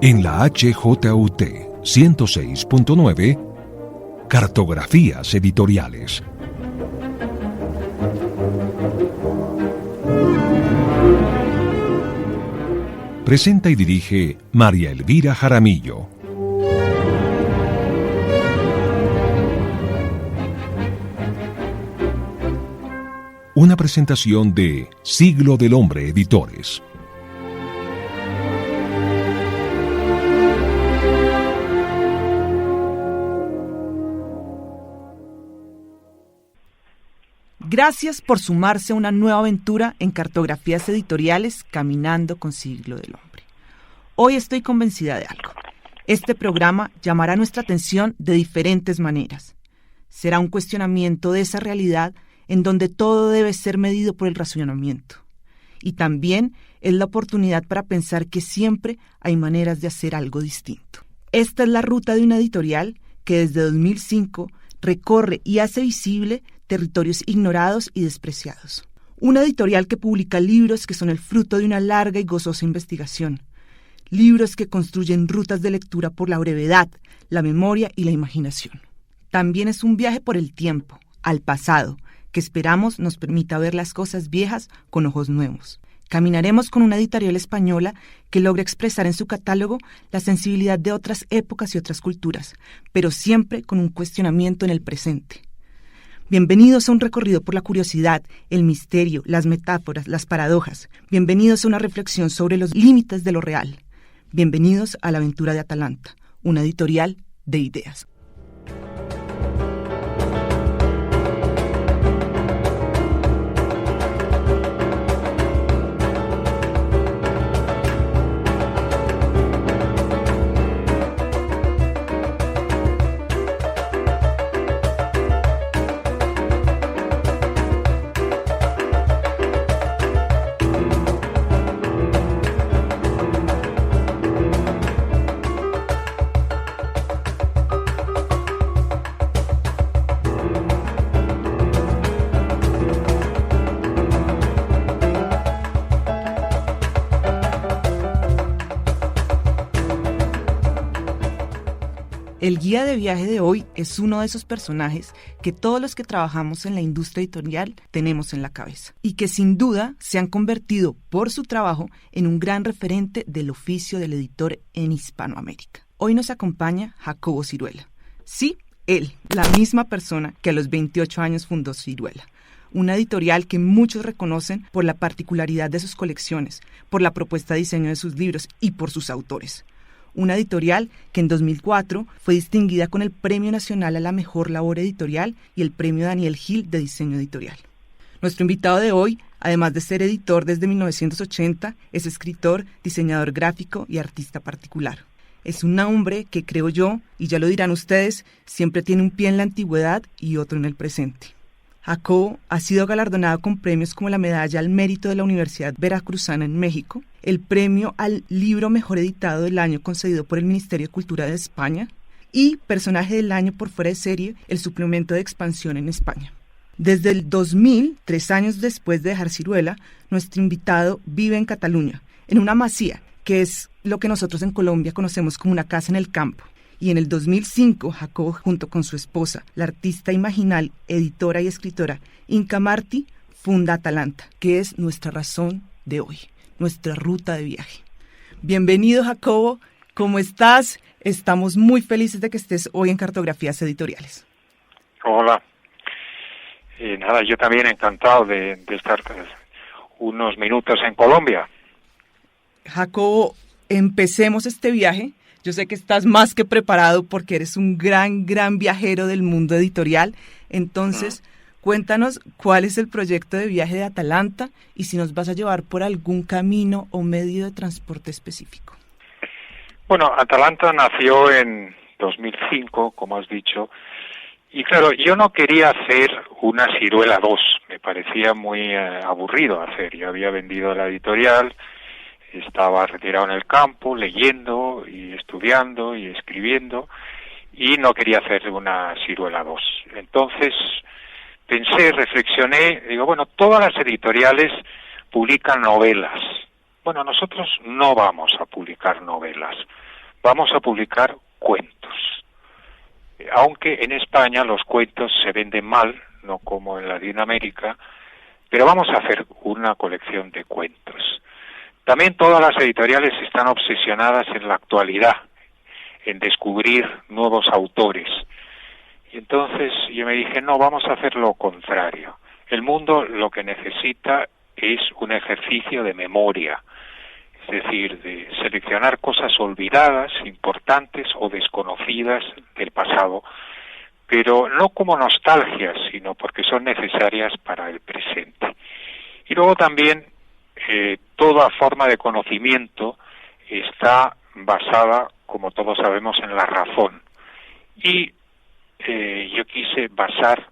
En la HJUT 106.9, Cartografías Editoriales. Presenta y dirige María Elvira Jaramillo. Una presentación de Siglo del Hombre Editores. Gracias por sumarse a una nueva aventura en Cartografías Editoriales, caminando con Siglo del Hombre. Hoy estoy convencida de algo. Este programa llamará nuestra atención de diferentes maneras. Será un cuestionamiento de esa realidad en donde todo debe ser medido por el razonamiento. Y también es la oportunidad para pensar que siempre hay maneras de hacer algo distinto. Esta es la ruta de una editorial que desde 2005 recorre y hace visible territorios ignorados y despreciados. Una editorial que publica libros que son el fruto de una larga y gozosa investigación. Libros que construyen rutas de lectura por la brevedad, la memoria y la imaginación. También es un viaje por el tiempo, al pasado, que esperamos nos permita ver las cosas viejas con ojos nuevos. Caminaremos con una editorial española que logra expresar en su catálogo la sensibilidad de otras épocas y otras culturas, pero siempre con un cuestionamiento en el presente. Bienvenidos a un recorrido por la curiosidad, el misterio, las metáforas, las paradojas. Bienvenidos a una reflexión sobre los límites de lo real. Bienvenidos a la aventura de Atalanta, una editorial de ideas. El guía de viaje de hoy es uno de esos personajes que todos los que trabajamos en la industria editorial tenemos en la cabeza y que sin duda se han convertido por su trabajo en un gran referente del oficio del editor en Hispanoamérica. Hoy nos acompaña Jacobo Siruela. Sí, él, la misma persona que a los 28 años fundó Siruela. Una editorial que muchos reconocen por la particularidad de sus colecciones, por la propuesta de diseño de sus libros y por sus autores. Una editorial que en 2004 fue distinguida con el Premio Nacional a la Mejor Labor Editorial y el Premio Daniel Gil de Diseño Editorial. Nuestro invitado de hoy, además de ser editor desde 1980, es escritor, diseñador gráfico y artista particular. Es un hombre que, creo yo, y ya lo dirán ustedes, siempre tiene un pie en la antigüedad y otro en el presente. Jacobo ha sido galardonado con premios como la Medalla al Mérito de la Universidad Veracruzana en México, el premio al libro mejor editado del año concedido por el Ministerio de Cultura de España y personaje del año por fuera de serie, el suplemento de expansión en España. Desde el 2000, 3 años después de dejar Siruela, nuestro invitado vive en Cataluña, en una masía, que es lo que nosotros en Colombia conocemos como una casa en el campo. Y en el 2005, Jacobo, junto con su esposa, la artista imaginal, editora y escritora Inca Martí, funda Atalanta, que es nuestra razón de hoy, nuestra ruta de viaje. Bienvenido, Jacobo, ¿cómo estás? Estamos muy felices de que estés hoy en Cartografías Editoriales. Hola. Nada, yo también encantado de estar unos minutos en Colombia. Jacobo, empecemos este viaje. Yo sé que estás más que preparado porque eres un gran viajero del mundo editorial. Entonces, cuéntanos cuál es el proyecto de viaje de Atalanta y si nos vas a llevar por algún camino o medio de transporte específico. Bueno, Atalanta nació en 2005, como has dicho, y claro, yo no quería hacer una Siruela 2, me parecía muy aburrido hacer. Yo había vendido la editorial, estaba retirado en el campo, leyendo y estudiando y escribiendo, y no quería hacer una Siruela 2. Entonces pensé, reflexioné, digo, bueno, todas las editoriales publican novelas. Bueno, nosotros no vamos a publicar novelas. vamos a publicar cuentos. Aunque en España los cuentos se venden mal, no como en Latinoamérica, pero vamos a hacer una colección de cuentos. También todas las editoriales están obsesionadas en la actualidad, en descubrir nuevos autores. Y entonces yo me dije, no, vamos a hacer lo contrario. El mundo lo que necesita es un ejercicio de memoria, es decir, de seleccionar cosas olvidadas, importantes o desconocidas del pasado, pero no como nostalgia, sino porque son necesarias para el presente. Y luego también toda forma de conocimiento está basada, como todos sabemos, en la razón. Y yo quise basar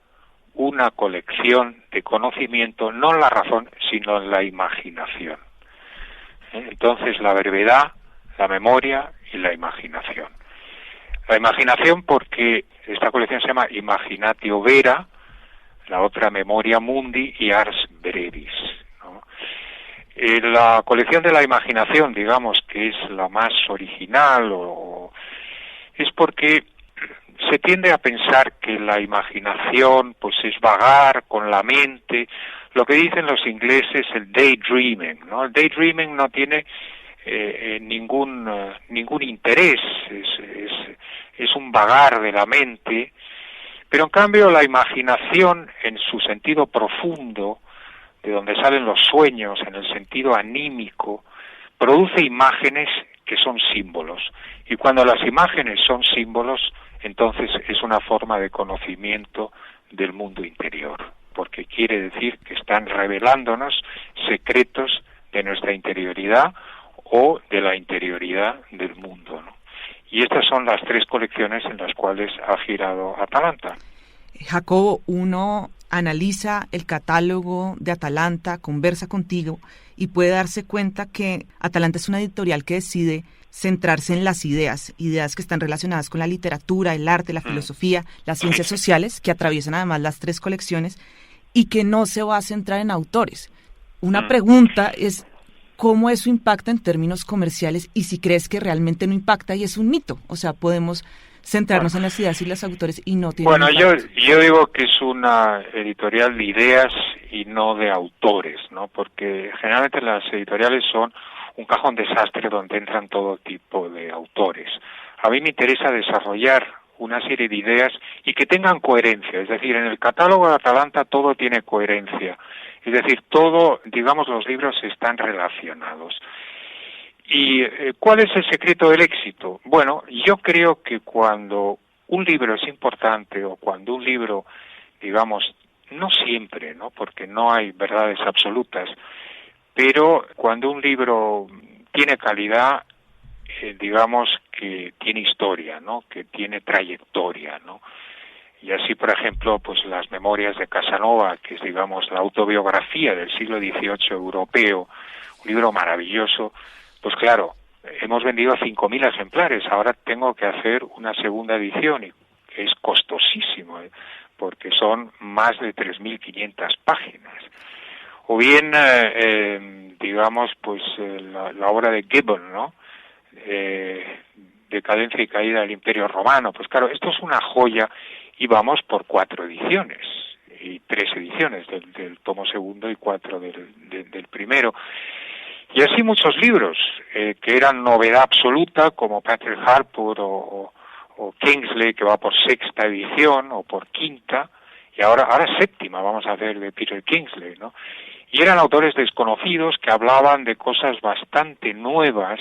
una colección de conocimiento no en la razón, sino en la imaginación. Entonces, la brevedad, la memoria y la imaginación. La imaginación porque esta colección se llama Imaginatio Vera, la otra Memoria Mundi y Ars Brevis, ¿no? La colección de la imaginación, digamos, que es la más original, es porque se tiende a pensar que la imaginación pues es vagar con la mente, lo que dicen los ingleses el daydreaming, ¿no? El daydreaming no tiene ningún interés, es un vagar de la mente, pero en cambio la imaginación en su sentido profundo, de donde salen los sueños, en el sentido anímico, produce imágenes que son símbolos, y cuando las imágenes son símbolos, entonces es una forma de conocimiento del mundo interior, porque quiere decir que están revelándonos secretos de nuestra interioridad o de la interioridad del mundo, ¿no? Y estas son las tres colecciones en las cuales ha girado Atalanta. Jacobo, uno analiza el catálogo de Atalanta, conversa contigo y puede darse cuenta que Atalanta es una editorial que decide centrarse en las ideas que están relacionadas con la literatura, el arte, la filosofía, las ciencias sociales, que atraviesan además las tres colecciones, y que no se va a centrar en autores. Una pregunta es, ¿cómo eso impacta en términos comerciales? Y si crees que realmente no impacta y es un mito. O sea, podemos centrarnos en las ideas y los autores y no tiene impacto. Yo digo que es una editorial de ideas y no de autores, ¿no? Porque generalmente las editoriales son un cajón desastre donde entran todo tipo de autores. A mí me interesa desarrollar una serie de ideas y que tengan coherencia, es decir, en el catálogo de Atalanta todo tiene coherencia, es decir, todo, digamos, los libros están relacionados. ¿Y cuál es el secreto del éxito? Bueno, yo creo que cuando un libro es importante o cuando un libro, digamos, no siempre, ¿no? Porque no hay verdades absolutas, pero cuando un libro tiene calidad, digamos que tiene historia, ¿no? Que tiene trayectoria, ¿no? Y así, por ejemplo, pues las Memorias de Casanova, que es, digamos, la autobiografía del siglo XVIII europeo, un libro maravilloso, pues claro, hemos vendido 5.000 ejemplares, ahora tengo que hacer una segunda edición, y es costosísimo, porque son más de 3.500 páginas. O bien, digamos, pues la obra de Gibbon, ¿no? Decadencia y caída del Imperio Romano. Pues claro, esto es una joya y vamos por 4 ediciones y 3 ediciones del tomo segundo y 4 del primero. Y así muchos libros que eran novedad absoluta, como Patrick Harpur o Kingsley, que va por 6ª edición o por 5ª, y ahora 7ª vamos a hacer de Peter Kingsley, ¿no? Y eran autores desconocidos que hablaban de cosas bastante nuevas,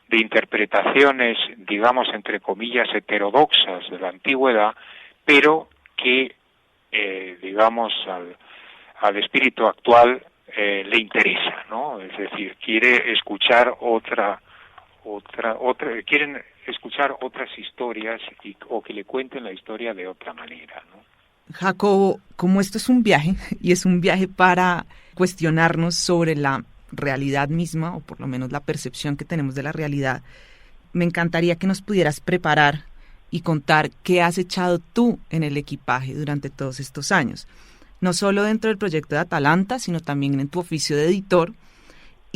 de interpretaciones, digamos, entre comillas, heterodoxas de la antigüedad, pero que, digamos, al espíritu actual le interesa, ¿no? Es decir, quiere escuchar quieren escuchar otras historias o que le cuenten la historia de otra manera, ¿no? Jacobo, como esto es un viaje, y es un viaje para cuestionarnos sobre la realidad misma, o por lo menos la percepción que tenemos de la realidad, me encantaría que nos pudieras preparar y contar qué has echado tú en el equipaje durante todos estos años, no solo dentro del proyecto de Atalanta, sino también en tu oficio de editor,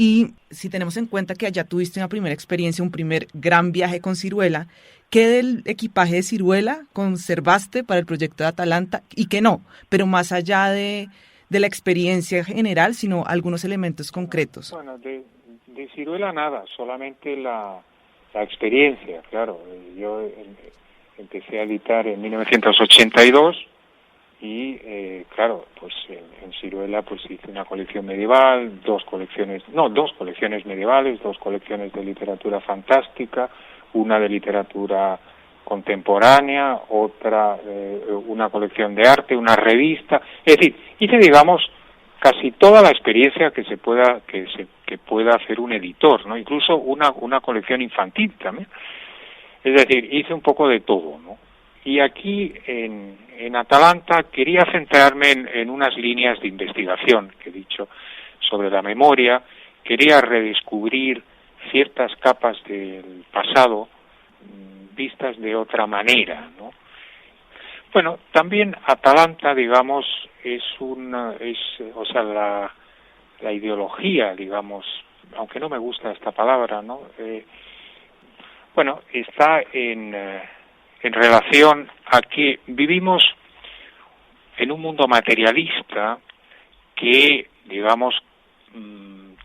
Y si tenemos en cuenta que allá tuviste una primera experiencia, un primer gran viaje con Ciruela, ¿qué del equipaje de Ciruela conservaste para el proyecto de Atalanta y qué no? Pero más allá de la experiencia general, sino algunos elementos concretos. Bueno, de Ciruela nada, solamente la experiencia, claro. Yo empecé a editar en 1982 y, claro, pues en Ciruela pues hice una colección medieval, dos colecciones medievales, dos colecciones de literatura fantástica, una de literatura contemporánea, otra una colección de arte, una revista, es decir, hice, digamos, casi toda la experiencia que pueda hacer un editor, ¿no? Incluso una colección infantil también. Es decir, hice un poco de todo, ¿no? Y aquí en Atalanta quería centrarme en unas líneas de investigación que he dicho sobre la memoria, quería redescubrir ciertas capas del pasado vistas de otra manera, ¿no? Bueno, también Atalanta, digamos, la ideología, digamos, aunque no me gusta esta palabra, ¿no? Está en relación a que vivimos en un mundo materialista que, digamos,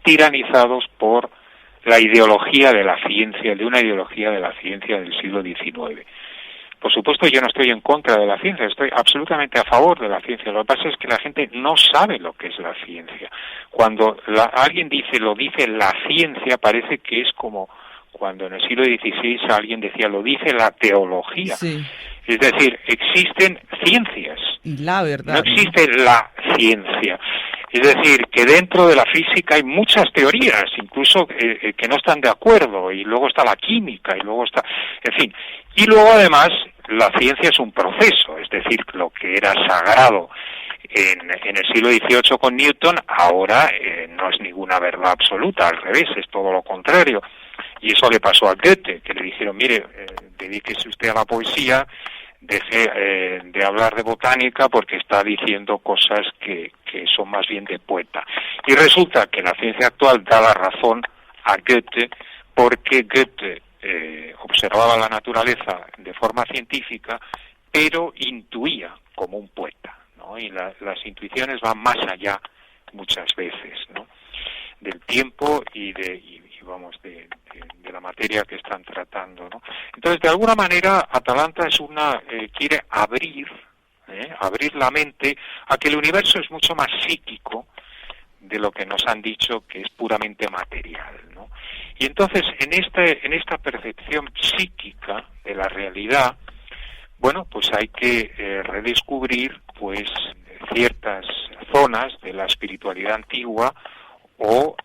tiranizados por la ideología de la ciencia, de una ideología de la ciencia del siglo XIX. Por supuesto, yo no estoy en contra de la ciencia, estoy absolutamente a favor de la ciencia. Lo que pasa es que la gente no sabe lo que es la ciencia. Cuando alguien lo dice la ciencia, parece que es como cuando en el siglo XVI alguien decía, lo dice la teología. Sí. Es decir, existen ciencias. Y la verdad. No existe la ciencia. Es decir, que dentro de la física hay muchas teorías, incluso que no están de acuerdo, y luego está la química, y luego está, en fin. Y luego además la ciencia es un proceso, es decir, lo que era sagrado en el siglo XVIII con Newton, ahora no es ninguna verdad absoluta, al revés, es todo lo contrario. Y eso le pasó a Goethe, que le dijeron, mire, dedíquese usted a la poesía, deje de hablar de botánica porque está diciendo cosas que son más bien de poeta. Y resulta que la ciencia actual da la razón a Goethe porque Goethe observaba la naturaleza de forma científica, pero intuía como un poeta, ¿no? Y las intuiciones van más allá muchas veces, ¿no? Del tiempo y de la materia que están tratando, ¿no? Entonces, de alguna manera, Atalanta quiere abrir la mente a que el universo es mucho más psíquico de lo que nos han dicho que es puramente material, ¿no? Y entonces, en esta percepción psíquica de la realidad, bueno, pues hay que redescubrir, pues, ciertas zonas de la espiritualidad antigua o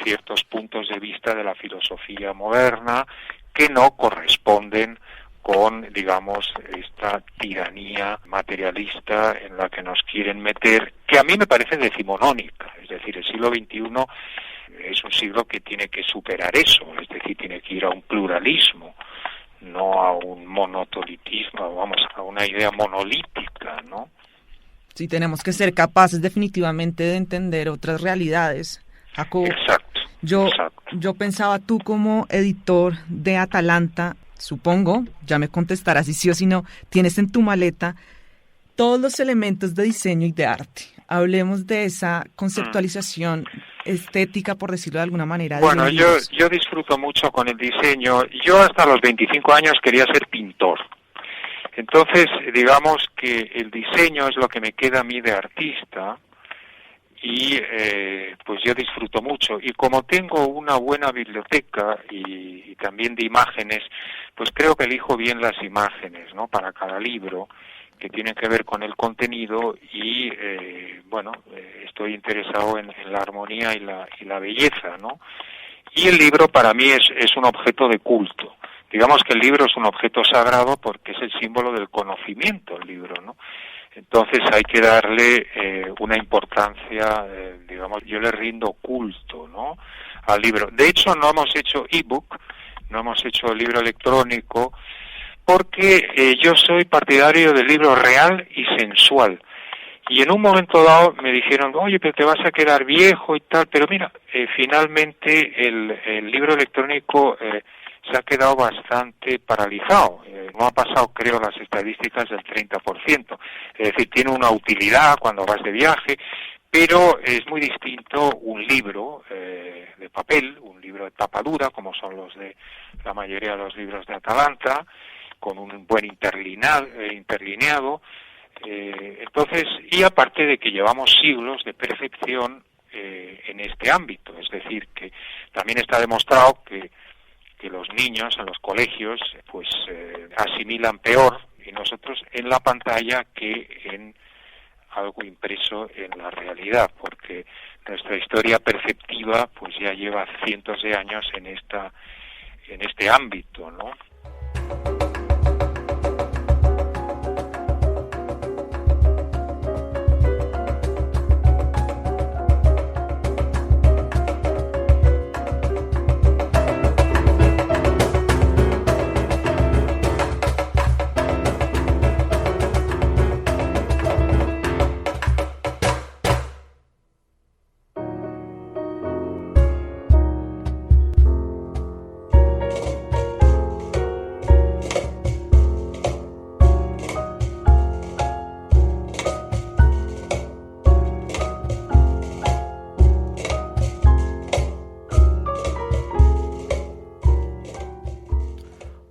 ciertos puntos de vista de la filosofía moderna que no corresponden con, digamos, esta tiranía materialista en la que nos quieren meter, que a mí me parece decimonónica. Es decir, el siglo XXI es un siglo que tiene que superar eso, es decir, tiene que ir a un pluralismo, no a un monotelitismo, vamos, a una idea monolítica, ¿no? Sí, tenemos que ser capaces definitivamente de entender otras realidades. Jacobo, exacto. Yo pensaba, tú como editor de Atalanta, supongo, ya me contestarás si sí o si no, tienes en tu maleta todos los elementos de diseño y de arte. Hablemos de esa conceptualización estética, por decirlo de alguna manera. Bueno, yo disfruto mucho con el diseño. Yo hasta los 25 años quería ser pintor. Entonces, digamos que el diseño es lo que me queda a mí de artista. Y pues yo disfruto mucho, y como tengo una buena biblioteca y también de imágenes, pues creo que elijo bien las imágenes, ¿no? Para cada libro, que tienen que ver con el contenido, y estoy interesado en la armonía y la belleza, ¿no? Y el libro para mí es un objeto de culto. Digamos que el libro es un objeto sagrado porque es el símbolo del conocimiento, el libro, ¿no? Entonces hay que darle una importancia, digamos, yo le rindo culto, ¿no?, al libro. De hecho, no hemos hecho ebook, no hemos hecho libro electrónico, porque yo soy partidario del libro real y sensual. Y en un momento dado me dijeron, oye, pero te vas a quedar viejo y tal, pero mira, finalmente el libro electrónico se ha quedado bastante paralizado. No ha pasado, creo, las estadísticas del 30%. Es decir, tiene una utilidad cuando vas de viaje, pero es muy distinto un libro de papel, un libro de tapa dura, como son los de la mayoría de los libros de Atalanta, con un buen interlineado. Entonces, y aparte de que llevamos siglos de perfección en este ámbito, es decir, que también está demostrado que los niños en los colegios pues asimilan peor y nosotros en la pantalla que en algo impreso en la realidad, porque nuestra historia perceptiva pues ya lleva cientos de años en este ámbito, ¿no?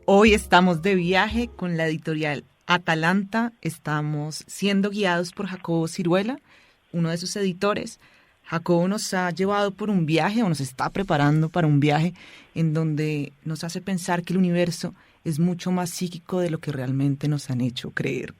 Hoy estamos de viaje con la editorial Atalanta, estamos siendo guiados por Jacobo Siruela, uno de sus editores. Jacobo nos ha llevado por un viaje o nos está preparando para un viaje en donde nos hace pensar que el universo es mucho más psíquico de lo que realmente nos han hecho creer.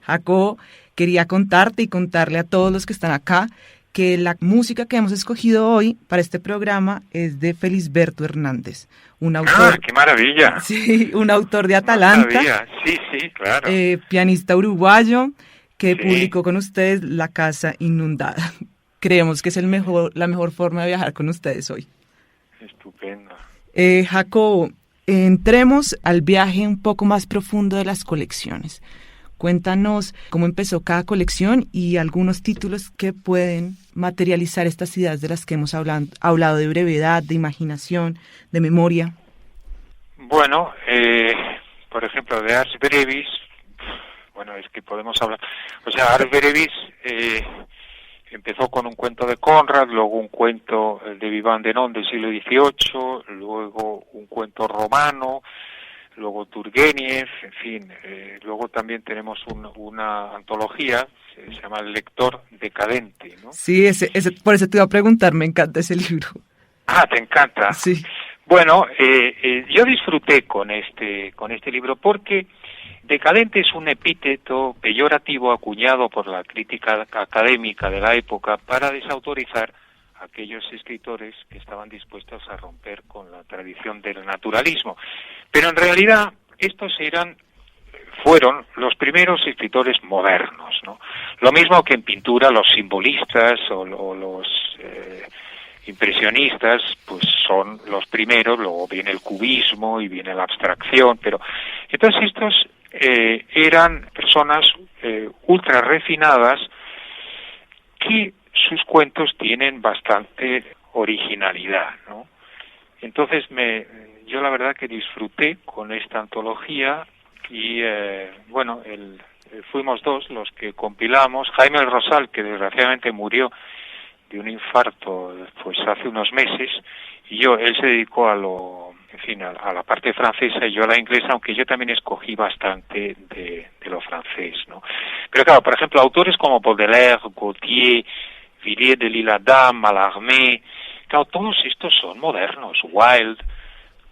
Jacobo, quería contarte y contarle a todos los que están acá que la música que hemos escogido hoy para este programa es de Felisberto Hernández, un autor. ¡Ah, qué maravilla! Sí, un autor de Atalanta. Sí, claro. Pianista uruguayo que Sí. publicó con ustedes La Casa Inundada. Creemos que es la mejor forma de viajar con ustedes hoy. Estupendo. Jacobo, entremos al viaje un poco más profundo de las colecciones. Cuéntanos cómo empezó cada colección y algunos títulos que pueden materializar estas ideas de las que hemos hablado de brevedad, de imaginación, de memoria. Bueno, por ejemplo, de Ars Brevis, bueno, es que podemos hablar. O sea, Ars Brevis empezó con un cuento de Conrad, luego un cuento de Vivant Denon del siglo XVIII, luego un cuento romano, luego Turgeniev, en fin. Luego también tenemos una antología, se llama El lector decadente, ¿no? Sí, por eso te iba a preguntar, me encanta ese libro. Ah, ¿te encanta? Sí. Bueno, yo disfruté con este libro porque decadente es un epíteto peyorativo acuñado por la crítica académica de la época para desautorizar a aquellos escritores que estaban dispuestos a romper con la tradición del naturalismo. Pero en realidad estos fueron los primeros escritores modernos, ¿no? Lo mismo que en pintura los simbolistas o los impresionistas, pues son los primeros, luego viene el cubismo y viene la abstracción, pero entonces estos eran personas ultra refinadas que sus cuentos tienen bastante originalidad, ¿no? Entonces yo la verdad que disfruté con esta antología y bueno, fuimos dos los que compilamos. Jaime El Rosal, que desgraciadamente murió de un infarto pues hace unos meses, y él se dedicó a la parte francesa y yo a la inglesa, aunque yo también escogí bastante de lo francés, ¿no? Pero claro, por ejemplo, autores como Baudelaire, Gautier, Villiers de l'Isle-Adam, Mallarmé, claro, todos estos son modernos, Wilde,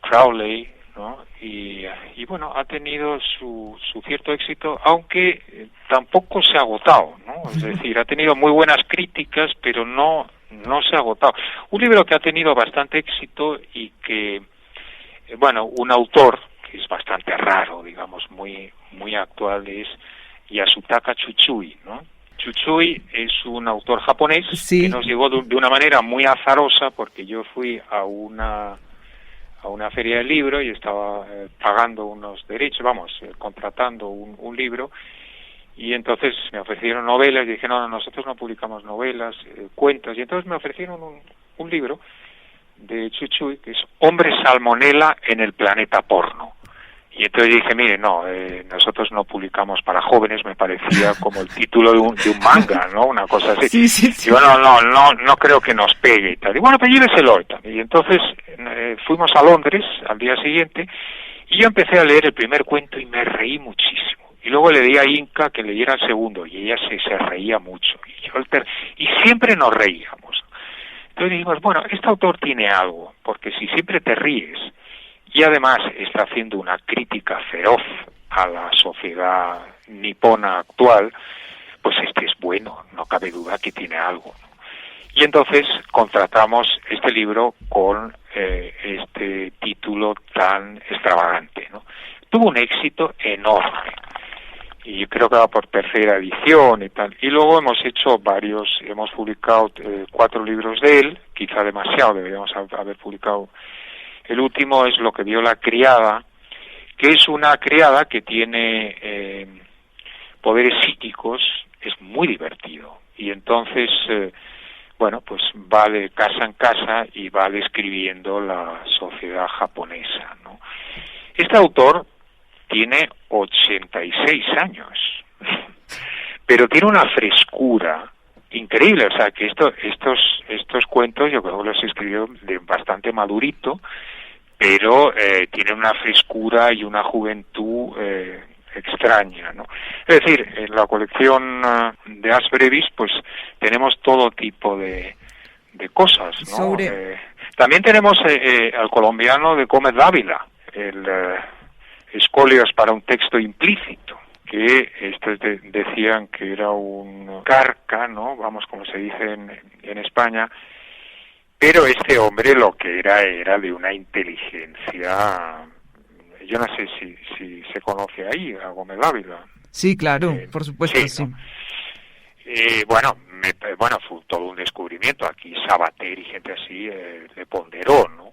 Crowley, ¿no? Y bueno, ha tenido su cierto éxito, aunque tampoco se ha agotado, ¿no? Es decir, ha tenido muy buenas críticas, pero no se ha agotado. Un libro que ha tenido bastante éxito y que, bueno, un autor que es bastante raro, digamos, muy actual, es Yasutaka Tsutsui, ¿no? Tsutsui es un autor japonés, sí, que nos llegó de una manera muy azarosa, porque yo fui a una feria del libro y estaba pagando unos derechos, contratando un libro, Y entonces me ofrecieron novelas y dije, no, nosotros no publicamos novelas, cuentos. Y entonces me ofrecieron un libro de Chuchuy, que es Hombre Salmonela en el planeta porno. Y entonces dije, mire, no, nosotros no publicamos para jóvenes, me parecía como el título de un manga, ¿no? Una cosa así. Sí, sí, sí. Y bueno, no creo que nos pegue y tal. Y bueno, pues lléveselo y tal. Y entonces fuimos a Londres al día siguiente y yo empecé a leer el primer cuento y me reí muchísimo. Y luego le di a Inca que leyera el segundo y ella se reía mucho. Y siempre nos reíamos. Entonces dijimos, bueno, este autor tiene algo, porque si siempre te ríes y además está haciendo una crítica feroz a la sociedad nipona actual, pues este es bueno, no cabe duda que tiene algo, ¿no? Y entonces contratamos este libro con este título tan extravagante, ¿no? Tuvo un éxito enorme. Y yo creo que va por tercera edición y tal. Y luego hemos hecho hemos publicado 4 libros de él, quizá demasiado, deberíamos haber publicado. El último es Lo que vio la criada, que es una criada que tiene poderes psíquicos, es muy divertido. Y entonces, bueno, pues va de casa en casa y va describiendo la sociedad japonesa, ¿no? Este autor tiene 86 años, pero tiene una frescura increíble, o sea que estos cuentos yo creo que los escribió de bastante madurito, pero tiene una frescura y una juventud extraña, ¿no? Es decir, en la colección de Ars Brevis pues tenemos todo tipo de cosas, ¿no? También tenemos al colombiano de Gómez Dávila, el Escolios para un texto implícito, que estos decían que era un carca, ¿no? Vamos, como se dice en España, pero este hombre lo que era de una inteligencia, yo no sé si se conoce ahí a Gómez Dávila. Sí, claro, por supuesto, sí. ¿No? Bueno, fue todo un descubrimiento. Aquí Sabater y gente así le ponderó, ¿no?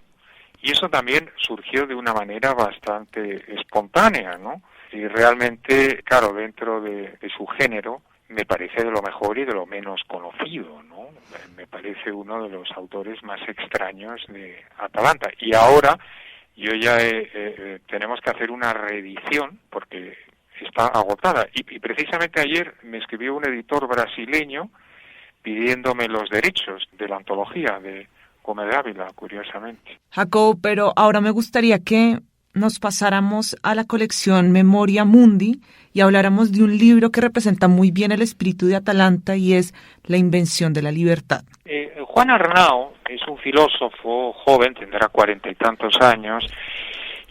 Y eso también surgió de una manera bastante espontánea, ¿no? Y realmente, claro, dentro de su género, me parece de lo mejor y de lo menos conocido, ¿no? Me parece uno de los autores más extraños de Atalanta. Y ahora yo ya tenemos que hacer una reedición porque está agotada. Y precisamente ayer me escribió un editor brasileño pidiéndome los derechos de la antología de Gómez Dávila, curiosamente. Jacobo, pero ahora me gustaría que nos pasáramos a la colección Memoria Mundi y habláramos de un libro que representa muy bien el espíritu de Atalanta y es La invención de la libertad. Juan Arnao es un filósofo joven, tendrá 40 y tantos años,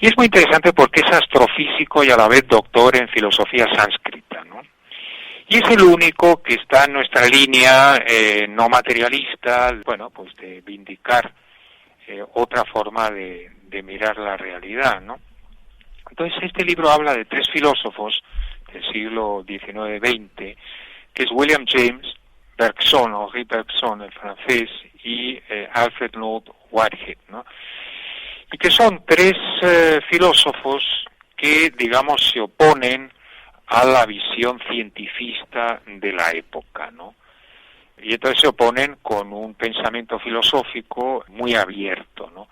y es muy interesante porque es astrofísico y a la vez doctor en filosofía sánscrita, ¿no? Y es el único que está en nuestra línea no materialista, bueno, pues de vindicar otra forma de mirar la realidad, ¿no? Entonces este libro habla de 3 filósofos del siglo XIX-XX, que es William James, Bergson, Henri Bergson, el francés, y Alfred North Whitehead, ¿no? Y que son 3 filósofos que, digamos, se oponen a la visión cientifista de la época, ¿no? Y entonces se oponen con un pensamiento filosófico muy abierto, ¿no?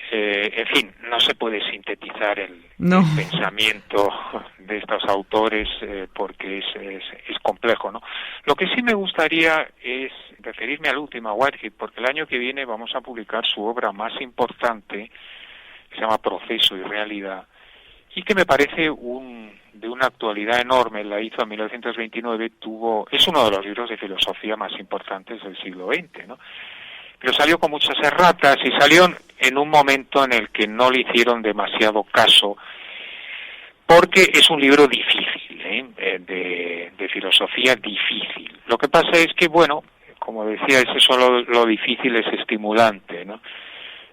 En fin, no se puede sintetizar el pensamiento de estos autores porque es complejo, ¿no? Lo que sí me gustaría es referirme al último, a Whitehead, porque el año que viene vamos a publicar su obra más importante, que se llama Proceso y Realidad, y que me parece de una actualidad enorme. La hizo en 1929, es uno de los libros de filosofía más importantes del siglo XX, ¿no? Pero salió con muchas erratas y salió en un momento en el que no le hicieron demasiado caso, porque es un libro difícil, de filosofía difícil. Lo que pasa es que, bueno, como decía, ese solo lo difícil es estimulante, ¿no?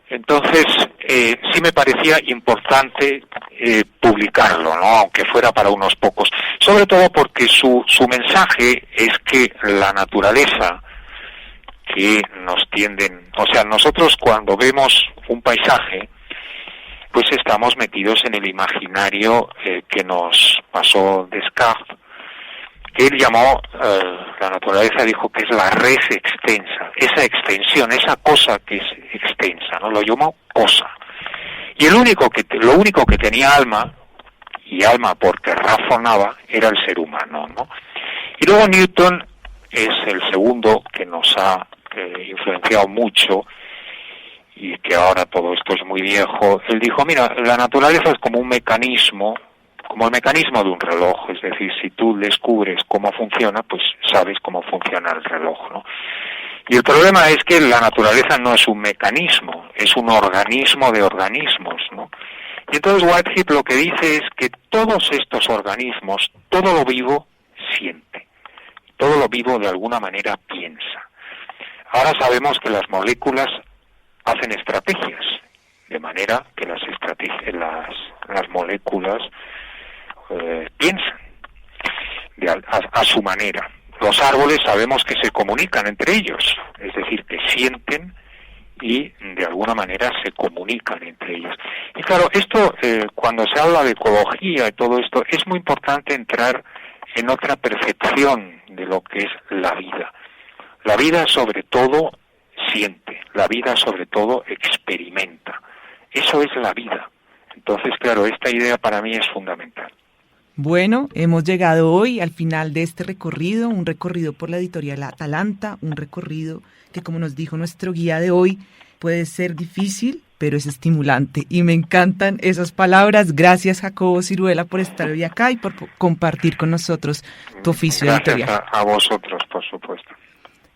Entonces, sí me parecía importante publicarlo, ¿no? Aunque fuera para unos pocos. Sobre todo porque su mensaje es que la naturaleza que nos tienden, o sea, nosotros cuando vemos un paisaje, pues estamos metidos en el imaginario que nos pasó Descartes, que él llamó, la naturaleza dijo que es la res extensa, esa extensión, esa cosa que es extensa, ¿no? Lo llamó cosa. Y lo único que tenía alma, y alma porque razonaba, era el ser humano, ¿no? Y luego Newton es el segundo que nos ha influenciado mucho, y que ahora todo esto es muy viejo. Él dijo, mira, la naturaleza es como un mecanismo, como el mecanismo de un reloj, es decir, si tú descubres cómo funciona, pues sabes cómo funciona el reloj, ¿no? Y el problema es que la naturaleza no es un mecanismo, es un organismo de organismos, ¿no? Y entonces Whitehead lo que dice es que todos estos organismos, todo lo vivo siente, todo lo vivo de alguna manera piensa. Ahora sabemos que las moléculas hacen estrategias, de manera que las moléculas piensan a su manera. Los árboles sabemos que se comunican entre ellos, es decir, que sienten y de alguna manera se comunican entre ellos. Y claro, esto cuando se habla de ecología y todo esto, es muy importante entrar en otra percepción de lo que es la vida. La vida sobre todo siente, la vida sobre todo experimenta. Eso es la vida. Entonces, claro, esta idea para mí es fundamental. Bueno, hemos llegado hoy al final de este recorrido, un recorrido por la editorial Atalanta, un recorrido que, como nos dijo nuestro guía de hoy, puede ser difícil, pero es estimulante. Y me encantan esas palabras. Gracias, Jacobo Siruela, por estar hoy acá y por compartir con nosotros tu oficio editorial. Gracias a vosotros, por supuesto.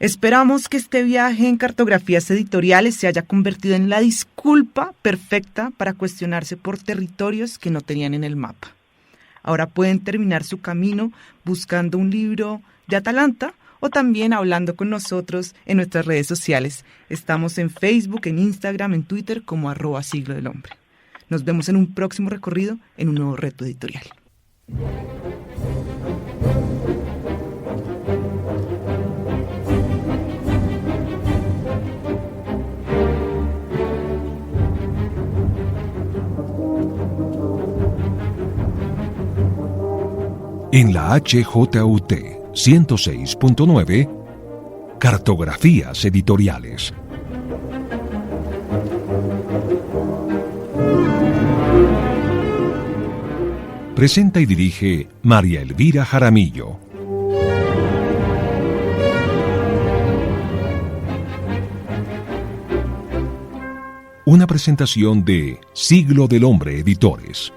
Esperamos que este viaje en cartografías editoriales se haya convertido en la disculpa perfecta para cuestionarse por territorios que no tenían en el mapa. Ahora pueden terminar su camino buscando un libro de Atalanta o también hablando con nosotros en nuestras redes sociales. Estamos en Facebook, en Instagram, en Twitter como @Siglo del Hombre. Nos vemos en un próximo recorrido en un nuevo reto editorial. En la HJUT 106.9, Cartografías Editoriales. Presenta y dirige María Elvira Jaramillo. Una presentación de Siglo del Hombre Editores.